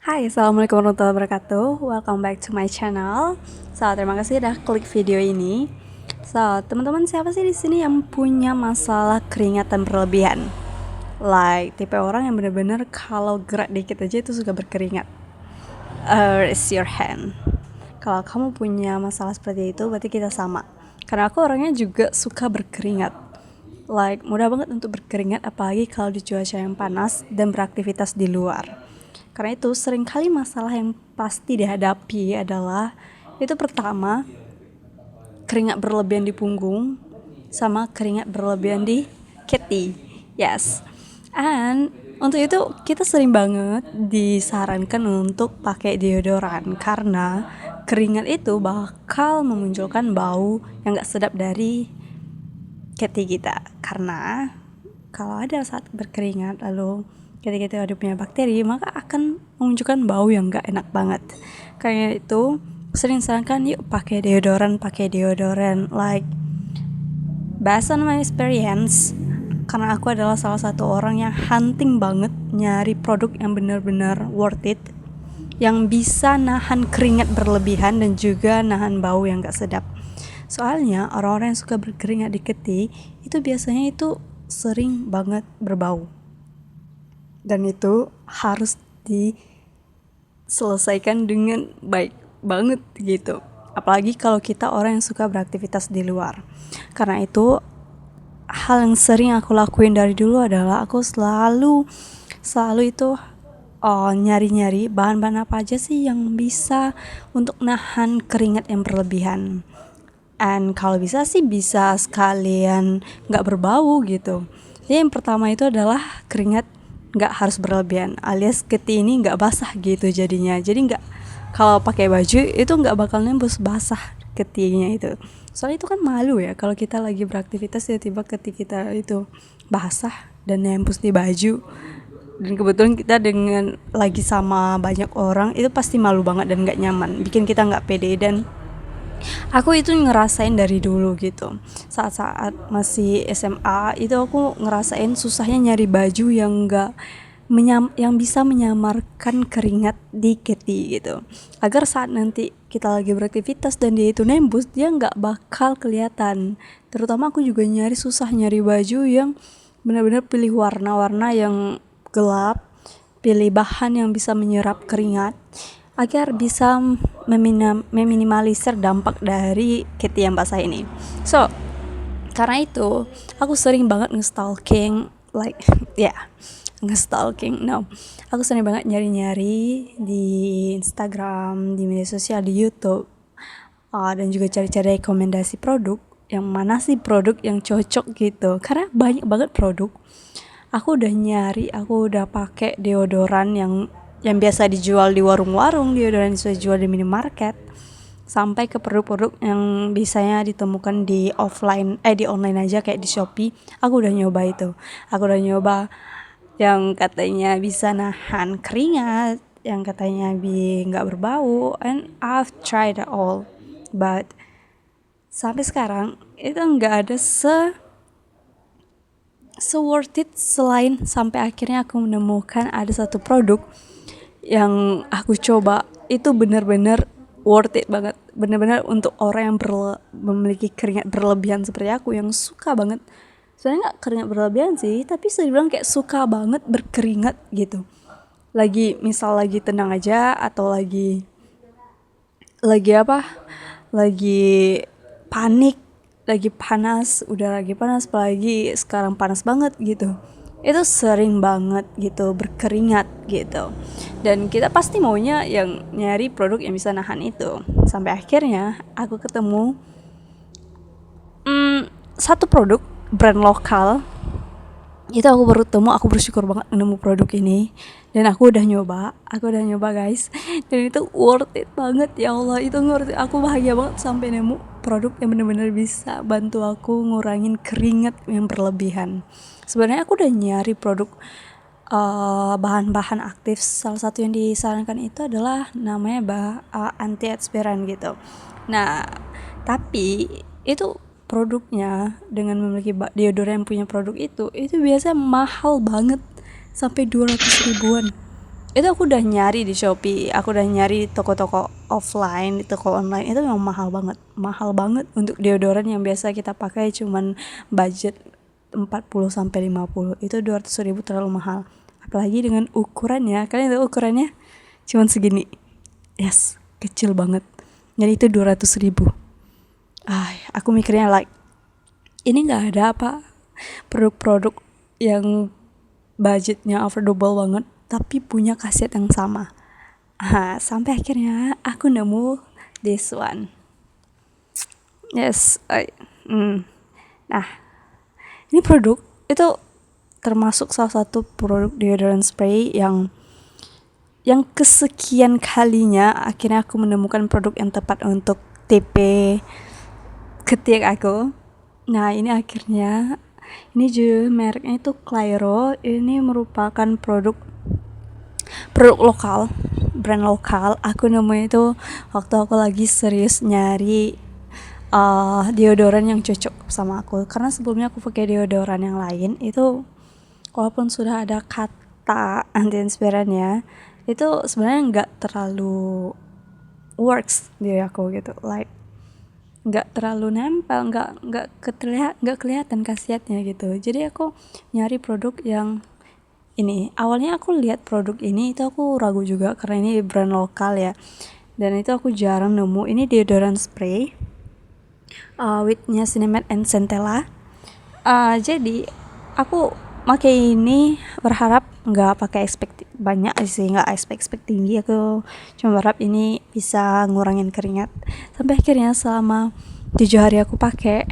Hai, assalamualaikum warahmatullahi wabarakatuh. Welcome back to my channel. Terima kasih udah klik video ini. Teman-teman, siapa sih di sini yang punya masalah keringatan berlebihan? Like tipe orang yang bener-bener kalau gerak dikit aja itu suka berkeringat. Raise your hand. Kalau kamu punya masalah seperti itu, berarti kita sama. Karena aku orangnya juga suka berkeringat. Like mudah banget untuk berkeringat, apalagi kalau di cuaca yang panas dan beraktivitas di luar. Karena itu seringkali masalah yang pasti dihadapi adalah itu pertama, keringat berlebihan di punggung sama keringat berlebihan di keti. Yes. And untuk itu kita sering banget disarankan untuk pakai deodoran karena keringat itu bakal memunculkan bau yang gak sedap dari keti kita. Karena kalau ada saat berkeringat lalu ketika ada punya bakteri, maka akan menunjukkan bau yang gak enak banget. Karena itu sering sarankan yuk pakai deodoran. Like based on my experience, karena aku adalah salah satu orang yang hunting banget nyari produk yang benar-benar worth it, yang bisa nahan keringat berlebihan dan juga nahan bau yang gak sedap. Soalnya orang-orang yang suka berkeringat di keti itu biasanya itu sering banget berbau. Dan itu harus diselesaikan dengan baik banget gitu. Apalagi kalau kita orang yang suka beraktivitas di luar. Karena itu hal yang sering aku lakuin dari dulu adalah aku selalu itu nyari-nyari bahan-bahan apa aja sih yang bisa untuk nahan keringat yang berlebihan. And kalau bisa sih bisa sekalian gak berbau gitu. Jadi yang pertama itu adalah keringat nggak harus berlebihan, alias keti ini nggak basah gitu jadinya. Jadi nggak, kalau pakai baju itu nggak bakal nembus basah ketinya itu. Soalnya itu kan malu ya kalau kita lagi beraktivitas tiba-tiba keti kita itu basah dan nembus di baju. Dan kebetulan kita dengan lagi sama banyak orang, itu pasti malu banget dan nggak nyaman, bikin kita nggak pede. Dan aku itu ngerasain dari dulu gitu. Saat-saat masih SMA itu aku ngerasain susahnya nyari baju yang yang bisa menyamarkan keringat di keti gitu. Agar saat nanti kita lagi beraktivitas dan dia itu nembus, dia nggak bakal kelihatan. Terutama aku juga susah nyari baju yang benar-benar pilih warna-warna yang gelap, pilih bahan yang bisa menyerap keringat agar bisa meminimalisir dampak dari keti yang basah ini. Karena itu aku sering banget nge-stalking, aku sering banget nyari-nyari di Instagram, di media sosial, di YouTube, dan juga cari-cari rekomendasi produk, yang mana sih produk yang cocok gitu. Karena banyak banget produk. Aku udah pakai deodoran yang biasa dijual di warung-warung, deodoran bisa dijual di minimarket, sampai ke produk-produk yang biasanya ditemukan di online aja kayak di Shopee. Aku udah nyoba itu. Aku udah nyoba yang katanya bisa nahan keringat, yang katanya nggak berbau, and I've tried it all. But sampai sekarang itu nggak ada worth it, selain sampai akhirnya aku menemukan ada satu produk yang aku coba itu benar-benar worth it banget, benar-benar untuk orang yang memiliki keringat berlebihan seperti aku yang suka banget. Sebenarnya nggak keringat berlebihan sih, tapi saya bilang kayak suka banget berkeringat gitu. Misal lagi tenang aja atau lagi panik, lagi panas, udara lagi panas, apalagi sekarang panas banget gitu, itu sering banget gitu berkeringat gitu. Dan kita pasti maunya yang nyari produk yang bisa nahan itu. Sampai akhirnya aku ketemu satu produk brand lokal. Itu aku baru temu, aku bersyukur banget nemu produk ini. Dan aku udah nyoba guys. Dan itu worth it banget, ya Allah, itu worth it. Aku bahagia banget sampai nemu produk yang benar-benar bisa bantu aku ngurangin keringat yang berlebihan. Sebenarnya aku udah nyari produk bahan-bahan aktif. Salah satu yang disarankan itu adalah namanya anti-perspiran gitu. Nah, tapi itu produknya dengan memiliki deodoran yang punya produk itu biasanya mahal banget, sampai 200 ribuan. itu aku udah nyari di Shopee, aku udah nyari di toko-toko offline, di toko online, itu memang mahal banget untuk deodoran yang biasa kita pakai cuman budget 40 sampai 50. Itu 200.000 terlalu mahal. Apalagi dengan ukurannya, kalian tahu ukurannya cuman segini. Yes, kecil banget. Dan itu 200.000. Aku mikirnya like ini nggak ada apa produk-produk yang budgetnya affordable banget tapi punya khasiat yang sama. Sampai akhirnya aku nemu this one. Yes, nah ini produk itu termasuk salah satu produk deodorant spray yang kesekian kalinya akhirnya aku menemukan produk yang tepat untuk tipe ketik aku. Nah ini akhirnya, ini juga mereknya itu Clairo. Ini merupakan produk lokal, brand lokal. Aku nemunya itu waktu aku lagi serius nyari deodoran yang cocok sama aku, karena sebelumnya aku pakai deodoran yang lain itu walaupun sudah ada kata anti transpirannya, itu sebenarnya nggak terlalu works di aku gitu, like nggak terlalu nempel, nggak kelihatan khasiatnya gitu. Jadi aku nyari produk yang ini. Awalnya aku lihat produk ini itu aku ragu juga karena ini brand lokal ya, dan itu aku jarang nemu. Ini deodorant spray with niacinamide and centella. Jadi aku pakai ini berharap nggak pakai banyak sih, nggak expect tinggi. Aku cuma berharap ini bisa ngurangin keringat. Sampai akhirnya selama 7 hari aku pakai,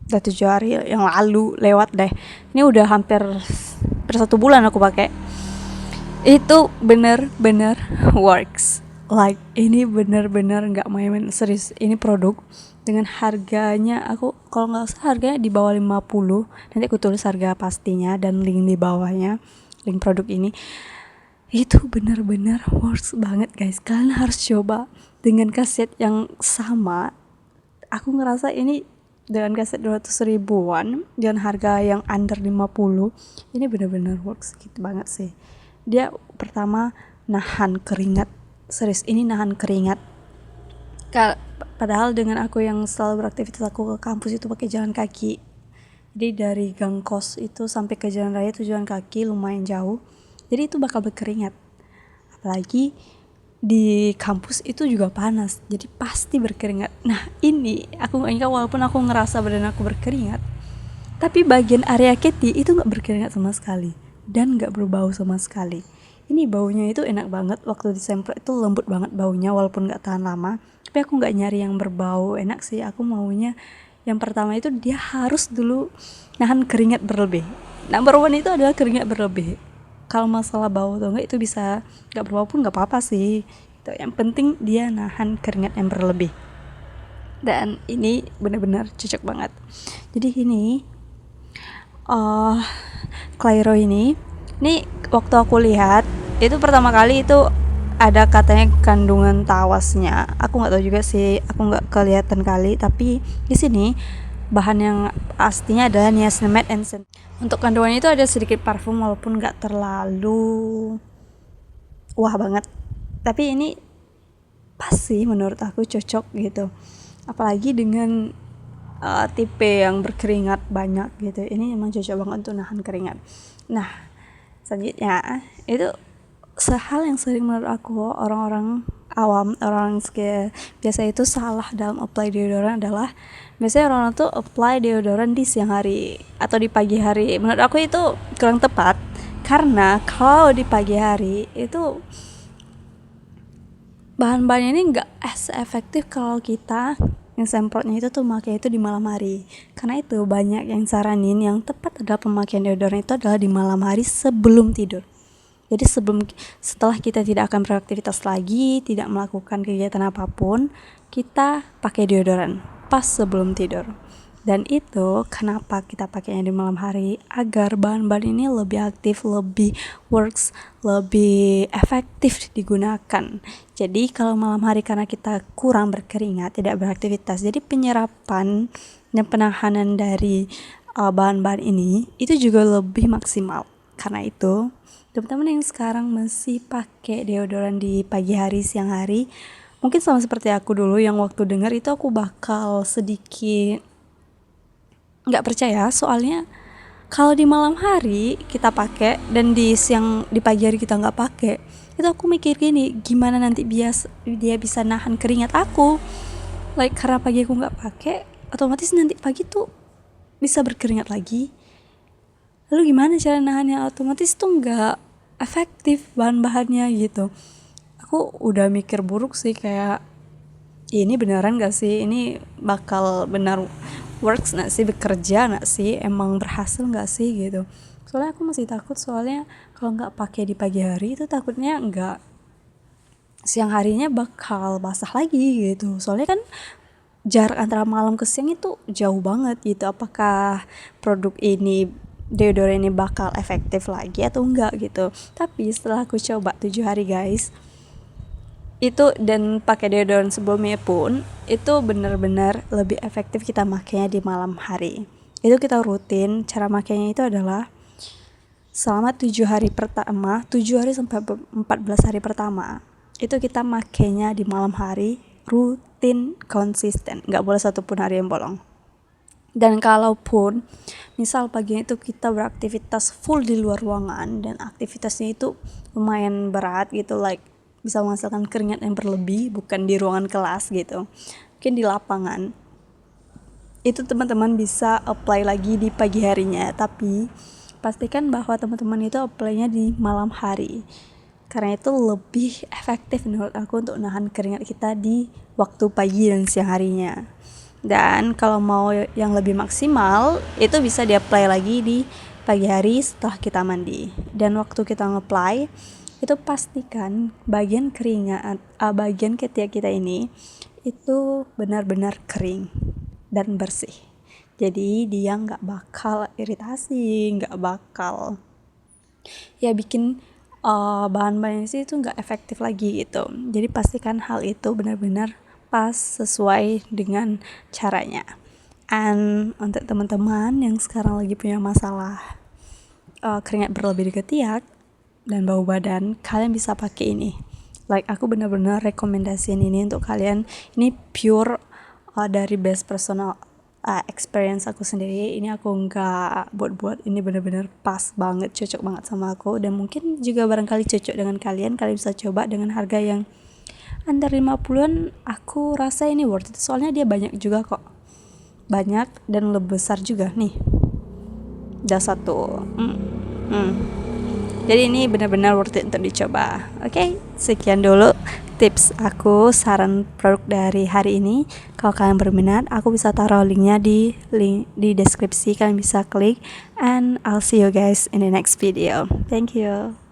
udah 7 hari yang lalu lewat deh, ini udah hampir 1 bulan aku pakai. Itu bener-bener works, like ini bener-bener nggak main-main, serius. Ini produk dengan harganya, aku kalau nggak salah harganya di bawah 50. Nanti aku tulis harga pastinya dan link di bawahnya, link produk ini. Itu benar-benar works banget guys, kalian harus coba. Dengan kaset yang sama, aku ngerasa ini dengan kaset 200 ribuan dengan harga yang under 50, ini benar-benar works gitu banget sih. Dia pertama nahan keringat, serius ini nahan keringat. Padahal dengan aku yang selalu beraktivitas, aku ke kampus itu pakai jalan kaki, jadi dari gang kos itu sampai ke jalan raya itu jalan kaki, lumayan jauh, jadi itu bakal berkeringat. Apalagi di kampus itu juga panas, jadi pasti berkeringat. Nah ini aku nggak ingat, walaupun aku ngerasa badan aku berkeringat, tapi bagian area keti itu nggak berkeringat sama sekali dan nggak berbau sama sekali. Ini baunya itu enak banget, waktu disemprot itu lembut banget baunya walaupun nggak tahan lama. Tapi aku nggak nyari yang berbau enak sih, aku maunya yang pertama itu dia harus dulu nahan keringat berlebih. Number one itu adalah keringat berlebih. Kalau masalah bau atau enggak itu bisa nggak berbau pun nggak apa-apa sih. Itu yang penting dia nahan keringat yang berlebih. Dan ini benar-benar cocok banget. Jadi ini Clairo ini waktu aku lihat itu pertama kali itu ada katanya kandungan tawasnya. Aku nggak tahu juga sih, aku nggak kelihatan kali. Tapi di sini bahan yang pastinya adalah niacinamide and centella. Untuk kandungannya itu ada sedikit parfum walaupun nggak terlalu wah banget. Tapi ini pas sih menurut aku, cocok gitu. Apalagi dengan tipe yang berkeringat banyak gitu, ini emang cocok banget untuk nahan keringat. Nah selanjutnya itu hal yang sering menurut aku orang-orang awam, orang biasa itu salah dalam apply deodoran adalah biasanya orang tuh apply deodoran di siang hari atau di pagi hari. Menurut aku itu kurang tepat, karena kalau di pagi hari itu bahan-bahan ini nggak as efektif kalau kita yang semprotnya itu tuh pakai itu di malam hari. Karena itu banyak yang saranin yang tepat adalah pemakaian deodoran itu adalah di malam hari sebelum tidur. Jadi setelah kita tidak akan beraktivitas lagi, tidak melakukan kegiatan apapun, kita pakai deodoran pas sebelum tidur. Dan itu kenapa kita pakainya di malam hari, agar bahan-bahan ini lebih aktif, lebih works, lebih efektif digunakan. Jadi kalau malam hari karena kita kurang berkeringat, tidak beraktivitas, jadi penyerapan dan penahanan dari bahan-bahan ini itu juga lebih maksimal. Karena itu teman-teman yang sekarang masih pakai deodoran di pagi hari, siang hari, mungkin sama seperti aku dulu yang waktu dengar itu aku bakal sedikit nggak percaya, soalnya kalau di malam hari kita pakai dan di siang di pagi hari kita nggak pakai, itu aku mikir gini, gimana nanti dia bisa nahan keringat aku, like karena pagi aku nggak pakai, otomatis nanti pagi tuh bisa berkeringat lagi. Lalu gimana cara nahannya? Otomatis tuh nggak efektif bahan-bahannya gitu. Aku udah mikir buruk sih, kayak ini beneran gak sih, ini bakal benar works gak sih, bekerja gak sih, emang berhasil gak sih gitu. Soalnya aku masih takut, soalnya kalau nggak pakai di pagi hari itu takutnya nggak, siang harinya bakal basah lagi gitu. Soalnya kan jarak antara malam ke siang itu jauh banget gitu. Apakah produk ini, deodoran ini bakal efektif lagi atau enggak gitu. Tapi setelah aku coba 7 hari guys, itu dan pakai deodoran sebelumnya pun, itu benar-benar lebih efektif kita makainya di malam hari. Itu kita rutin, cara makainya itu adalah selama 7 hari pertama, 7 hari sampai 14 hari pertama, itu kita makainya di malam hari, rutin, konsisten, nggak boleh satupun hari yang bolong. Dan kalaupun misal pagi itu kita beraktivitas full di luar ruangan dan aktivitasnya itu lumayan berat gitu, like bisa menghasilkan keringat yang berlebih, bukan di ruangan kelas gitu, mungkin di lapangan, itu teman-teman bisa apply lagi di pagi harinya. Tapi pastikan bahwa teman-teman itu apply-nya di malam hari, karena itu lebih efektif menurut aku untuk nahan keringat kita di waktu pagi dan siang harinya. Dan kalau mau yang lebih maksimal, itu bisa di-apply lagi di pagi hari setelah kita mandi. Dan waktu kita nge-apply, itu pastikan bagian keringat, bagian ketiak kita ini itu benar-benar kering dan bersih. Jadi dia nggak bakal iritasi, nggak bakal ya bikin bahan-bahan itu nggak efektif lagi gitu. Jadi pastikan hal itu benar-benar pas sesuai dengan caranya. And untuk teman-teman yang sekarang lagi punya masalah keringat berlebih di ketiak dan bau badan, kalian bisa pakai ini. Like aku benar-benar rekomendasiin ini untuk kalian. Ini pure dari best personal experience aku sendiri. Ini aku nggak buat-buat, ini benar-benar pas banget, cocok banget sama aku, dan mungkin juga barangkali cocok dengan kalian. Kalian bisa coba dengan harga yang under 50-an. Aku rasa ini worth it, soalnya dia banyak juga kok, banyak dan lebih besar juga nih, udah satu. Jadi ini benar-benar worth it untuk dicoba. Oke, sekian dulu tips aku, saran produk dari hari ini. Kalau kalian berminat, aku bisa taruh linknya di deskripsi, kalian bisa klik. And I'll see you guys in the next video. Thank you.